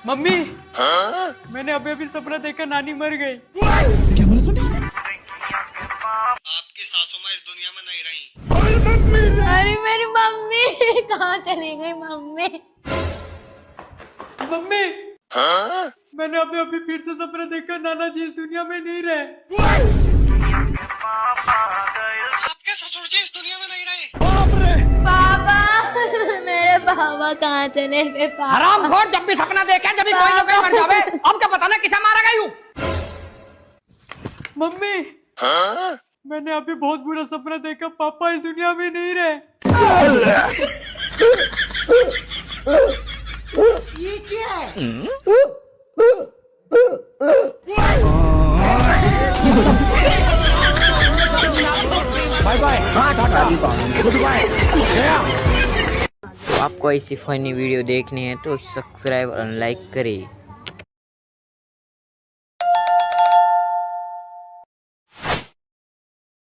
Mummy मैंने अभी अभी सपना देखा नानी मर गई। क्या बोला तूने? आपकी सासू माँ इस दुनिया में नहीं रही। अरे मेरी मम्मी कहाँ चली गई मम्मी? मम्मी मैंने अभी अभी फिर से सपना देखा नाना जी इस दुनिया में नहीं रहे। आपके ससुर जी इस दुनिया में नहीं रहे। पापा मेरे पापा कहाँ चले गए? पापा हरामखोर, जब भी सपना देखे जब भी कोई ना कोई मर जावे। अब क्या पता ना किसे मारा गई हूँ। मम्मी मैंने अभी बहुत बुरा सपना देखा, पापा इस दुनिया में नहीं रहे। ये क्या है? Bye bye. हाँ टाटा गुड बाय। आपको ऐसी फनी वीडियो देखनी है तो सब्सक्राइब और लाइक करें।